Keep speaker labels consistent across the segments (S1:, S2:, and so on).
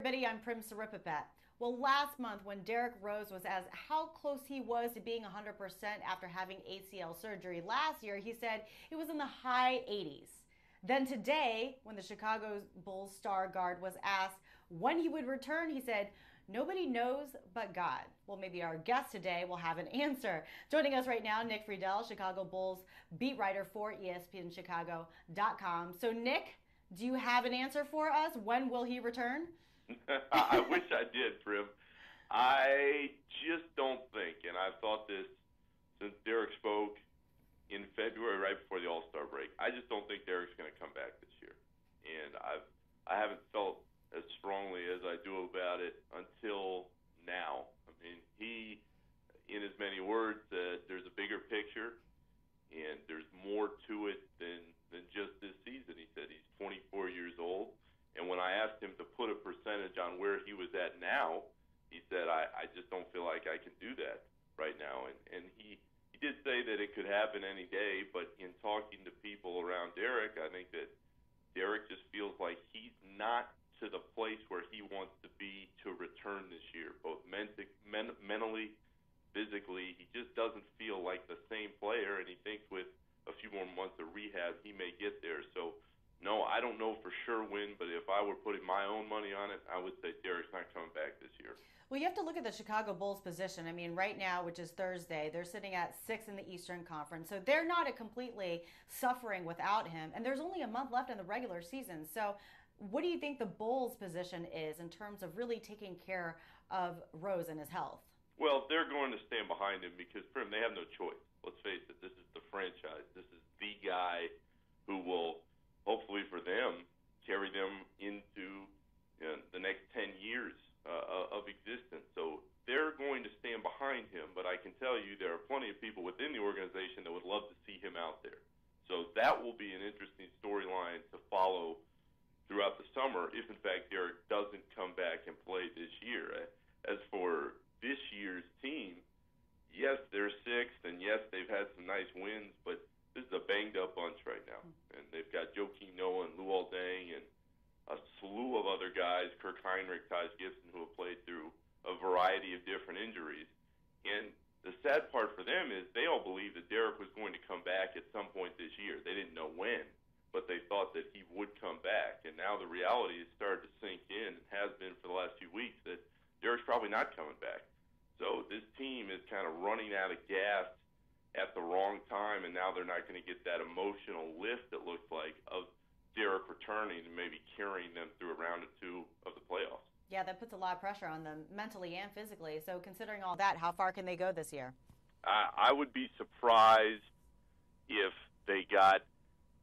S1: Everybody, I'm Prim Saripapet. Well, last month when Derrick Rose was asked how close he was to being 100% after having ACL surgery last year, he said it was in the high 80s. Then today, when the Chicago Bulls star guard was asked when he would return, he said, "Nobody knows but God." Well, maybe our guest today will have an answer. Joining us right now, Nick Friedel, Chicago Bulls beat writer for ESPNChicago.com. So, Nick, do you have an answer for us? When will he return?
S2: I wish I did, Prim. I just don't think, and I've thought this since Derrick spoke in February, right before the All-Star break, I just don't think Derrick's going to come back this year. And I haven't felt as strongly as I do about it until now. I mean, he, in as many words, said there's a bigger picture and there's more to it than just this season. He said he's 24 years old. And when I asked him to put a percentage on where he was at now, he said, I just don't feel like I can do that right now. And he did say that it could happen any day, but in talking to people around Derrick, I think that Derrick just feels like he's not to the place where he wants to be to return this year, both mentally, physically. He just doesn't feel like the same player, and he thinks with a few more months of rehab, he may get there. So, no, I don't know for sure when, but if I were putting my own money on it, I would say Derrick's not coming back this year.
S1: Well, you have to look at the Chicago Bulls position. I mean, right now, which is Thursday, they're sitting at 6th in the Eastern Conference. So they're not completely suffering without him. And there's only a month left in the regular season. So what do you think the Bulls' position is in terms of really taking care of Rose and his health?
S2: Well, they're going to stand behind him because, Prim, they have no choice. Let's face it, this is the franchise. This is the guy who will, hopefully for them, carry them into the next 10 years of existence. So they're going to stand behind him, but I can tell you there are plenty of people within the organization that would love to see him out there. So that will be an interesting storyline to follow throughout the summer if, in fact, Derrick doesn't come back and play this year. As for this year's team, yes, they're 6th, and yes, they've had some nice wins, but this is a banged-up bunch right now. And they've got Joakim Noah and Luol Deng and a slew of other guys, Kirk Heinrich, Taj Gibson, who have played through a variety of different injuries. And the sad part for them is they all believed that Derrick was going to come back at some point this year. They didn't know when, but they thought that he would come back. And now the reality has started to sink in, and has been for the last few weeks, that Derrick's probably not coming back. So this team is kind of running out of gas at the wrong time, and now they're not going to get that emotional lift, it looks like, of Derrick returning and maybe carrying them through a round or two of the playoffs.
S1: Yeah, that puts a lot of pressure on them mentally and physically. So considering all that, how far can they go this year?
S2: I would be surprised if they got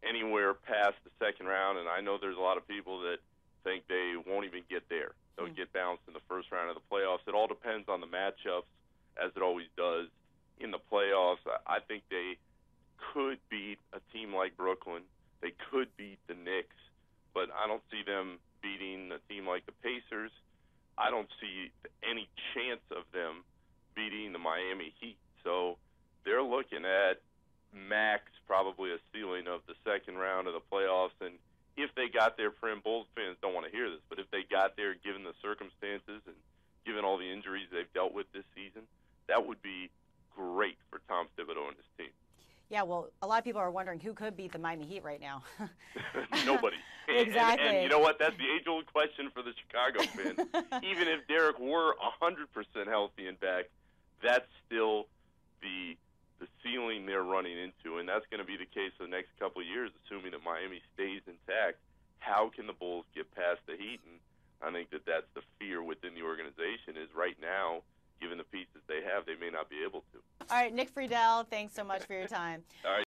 S2: anywhere past the second round, and I know there's a lot of people that think they won't even get there. They'll get bounced in the first round of the playoffs. It all depends on the matchups, as it always does in the playoffs. I think they could beat a team like Brooklyn. They could beat the Knicks, but I don't see them beating a team like the Pacers. I don't see any chance of them beating the Miami Heat. So they're looking at max probably a ceiling of the second round of the playoffs. And if they got there, Prim, Bulls fans don't want to hear this, but if they got there given the circumstances and given all the injuries they've dealt with this season, that would be great for Tom Thibodeau and his team.
S1: Yeah, well, a lot of people are wondering who could beat the Miami Heat right now.
S2: Nobody.
S1: Exactly.
S2: And you know what? That's the age-old question for the Chicago fans. Even if Derrick were 100% healthy and back, that's still the ceiling they're running into, and that's going to be the case for the next couple of years, assuming that Miami stays intact. How can the Bulls get past the Heat? And I think that that's the fear within the organization is right now, given the pieces they have, they may not be able to.
S1: All right, Nick Friedel, thanks so much for your time.
S2: All right.